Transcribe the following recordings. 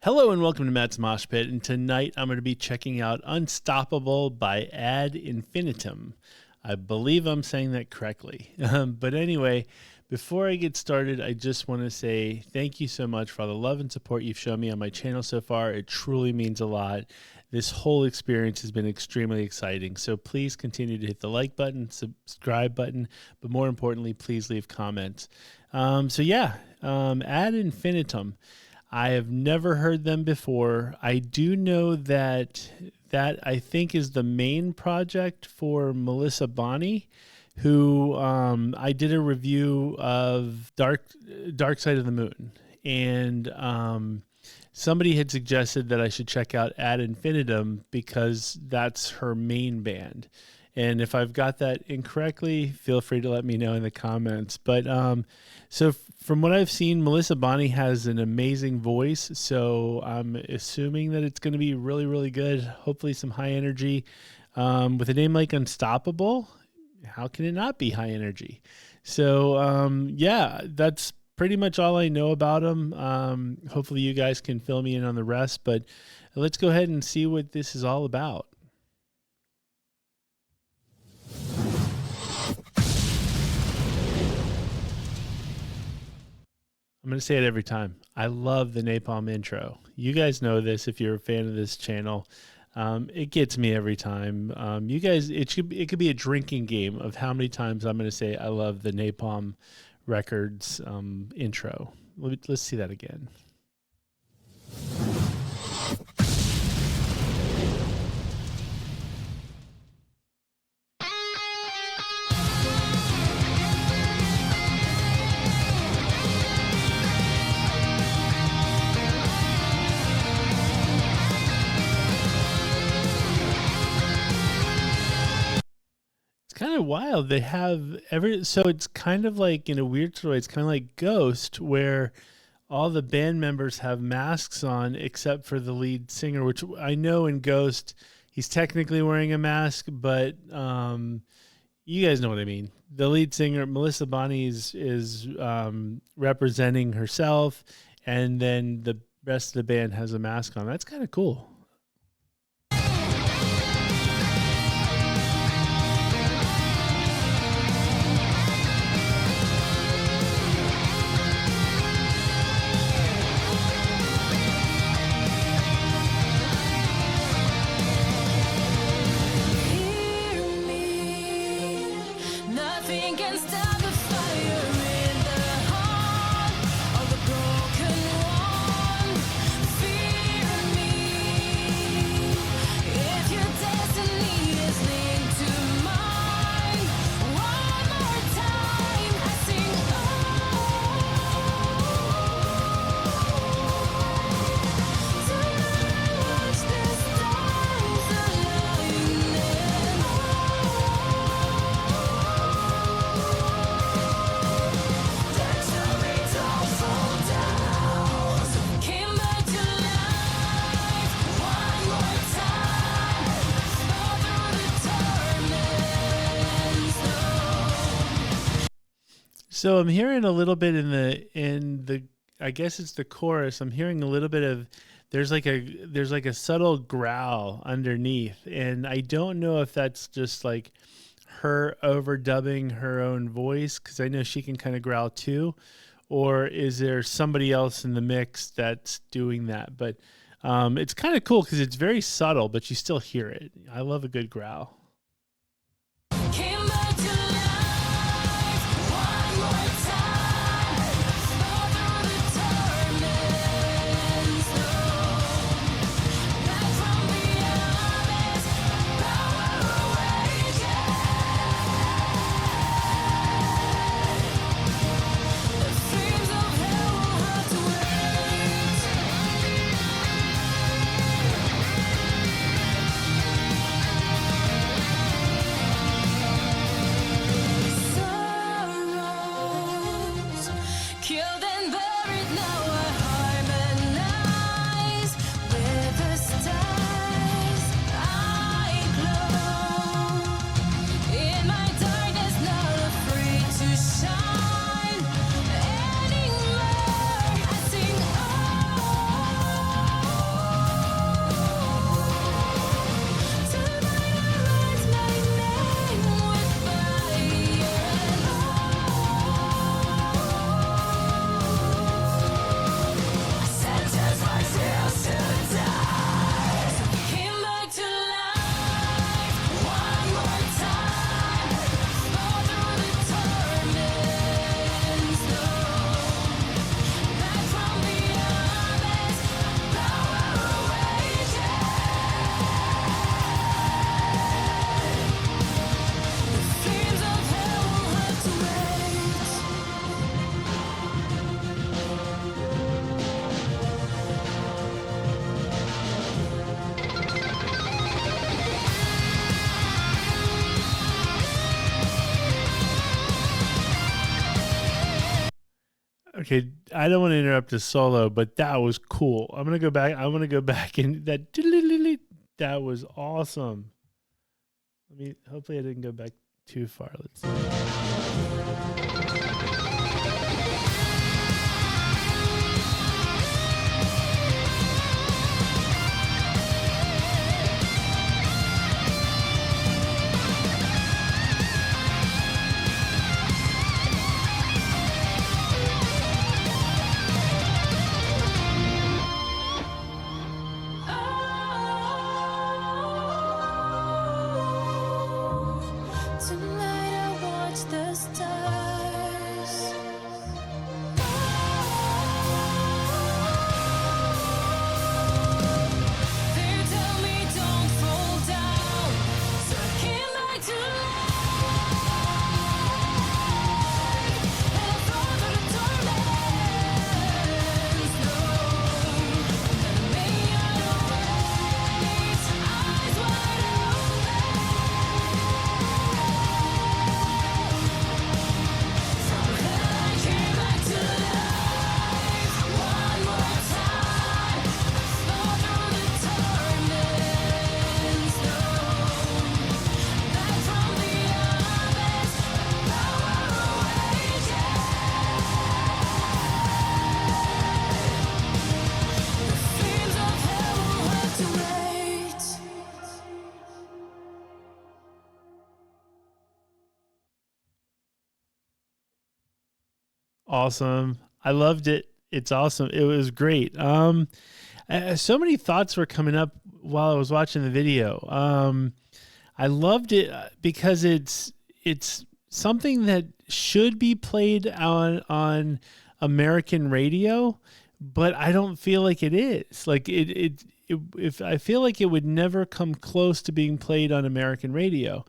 Hello and welcome to Matt's Mosh Pit, and tonight I'm going to be checking out Unstoppable by Ad Infinitum. I believe I'm saying that correctly. But anyway, before I get started, I just want to say thank you so much for all the love and support you've shown me on my channel so far. It truly means a lot. This whole experience has been extremely exciting, so please continue to hit the like button, subscribe button, but more importantly, please leave comments. Ad Infinitum. I have never heard them before. I do know that I think is the main project for Melissa Bonney, who I did a review of Dark Side of the Moon, and somebody had suggested that I should check out Ad Infinitum because that's her main band. And if I've got that incorrectly, feel free to let me know in the comments. But so from what I've seen, Melissa Bonney has an amazing voice. So I'm assuming that it's going to be really, really good. Hopefully some high energy. With a name like Unstoppable, how can it not be high energy? So yeah, that's pretty much all I know about them. Hopefully you guys can fill me in on the rest. But let's go ahead and see what this is all about. I'm going to say it every time. I love the Napalm intro. You guys know this if you're a fan of this channel. It gets me every time. You guys, it could be a drinking game of how many times I'm going to say I love the Napalm Records intro. Let's see that again. Kind of wild. They have so it's kind of like, in a weird sort of way, it's kind of like Ghost, where all the band members have masks on except for the lead singer, which I know in Ghost he's technically wearing a mask, but you guys know what I mean. The lead singer Melissa Bonney is representing herself, and then the rest of the band has a mask on. That's kind of cool. So I'm hearing a little bit in the I guess it's the chorus. I'm hearing a little bit of there's like a subtle growl underneath, and I don't know if that's just like her overdubbing her own voice, because I know she can kind of growl too, or is there somebody else in the mix that's doing that? But it's kind of cool because it's very subtle, but you still hear it. I love a good growl. Okay, I don't want to interrupt the solo, but that was cool. I'm gonna go back. I want to go back and that was awesome. Let me. Hopefully, I didn't go back too far. Let's see. Tonight I watch the stars. They tell me don't fall down, so I came back to life. And I fall through the torments. No, me out of waves, eyes wide Awesome. I loved it. It's awesome. It was great. So many thoughts were coming up while I was watching the video. I loved it because it's something that should be played on American radio, but I don't feel like it is. Like if I feel like it would never come close to being played on American radio.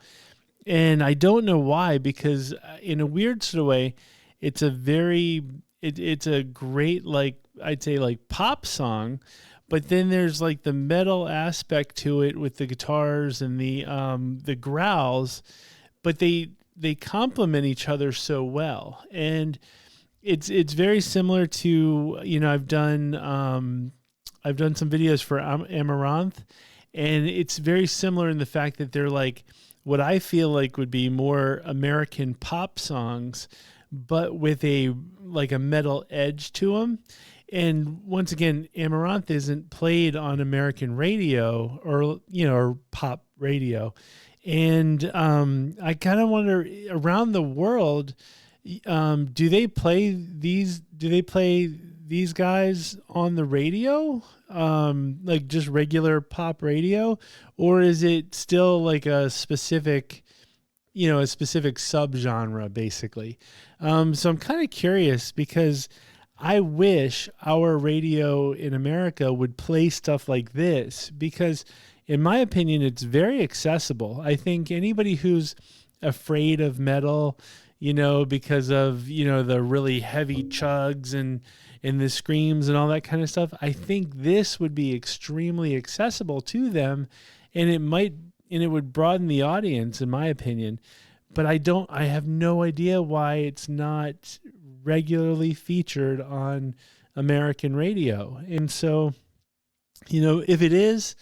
And I don't know why, because in a weird sort of way, it's a it's a great, like, I'd say like pop song, but then there's like the metal aspect to it with the guitars and the growls, but they complement each other so well. And it's very similar to, I've done some videos for Amaranth, and it's very similar in the fact that they're like what I feel like would be more American pop songs, but with a metal edge to them. And once again, Amaranth isn't played on American radio or pop radio. And I kind of wonder, around the world, do they play these guys on the radio, like just regular pop radio, or is it still like a specific subgenre, basically? So I'm kind of curious, because I wish our radio in America would play stuff like this, because in my opinion, it's very accessible. I think anybody who's afraid of metal, because of, the really heavy chugs and the screams and all that kind of stuff, I think this would be extremely accessible to them, and it would broaden the audience, in my opinion. But I have no idea why it's not regularly featured on American radio. And so, if it is,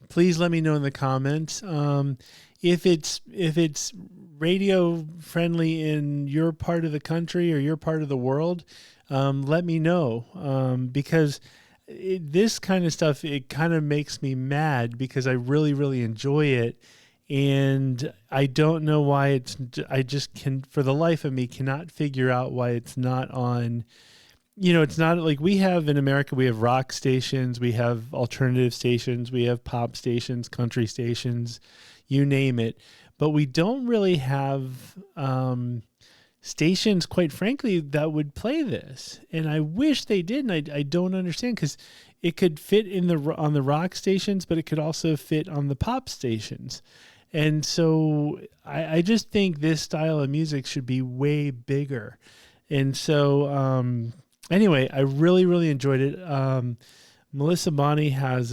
please let me know in the comments. If it's radio friendly in your part of the country or your part of the world, let me know, because this kind of stuff, it kind of makes me mad, because I really, really enjoy it. And I don't know why I just for the life of me, cannot figure out why it's not on. It's not like we have in America. We have rock stations, we have alternative stations, we have pop stations, country stations, you name it. But we don't really have stations, quite frankly, that would play this. And I wish they did. And I don't understand, because it could fit on the rock stations, but it could also fit on the pop stations. And so I just think this style of music should be way bigger. And so anyway, I really, really enjoyed it. Melissa Bonney has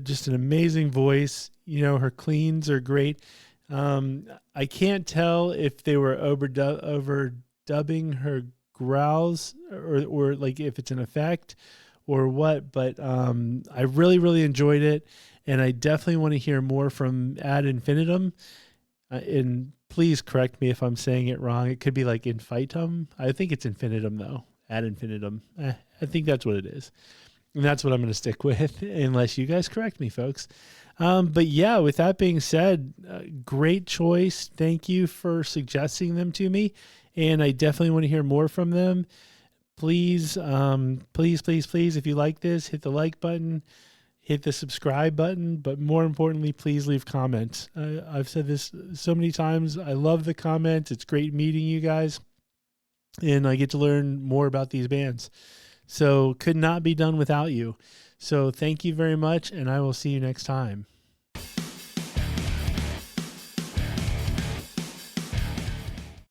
just an amazing voice. Her cleans are great. I can't tell if they were overdubbing her growls or like if it's an effect or what, but I really, really enjoyed it. And I definitely want to hear more from Ad Infinitum. And please correct me if I'm saying it wrong. It could be like Infitum. I think it's Infinitum though. Ad Infinitum. I think that's what it is. And that's what I'm going to stick with unless you guys correct me, folks. But yeah, with that being said, great choice. Thank you for suggesting them to me. And I definitely want to hear more from them. Please, please, if you like this, hit the like button, hit the subscribe button, but more importantly, please leave comments. I've said this so many times. I love the comments. It's great meeting you guys, and I get to learn more about these bands. So could not be done without you. So thank you very much, and I will see you next time.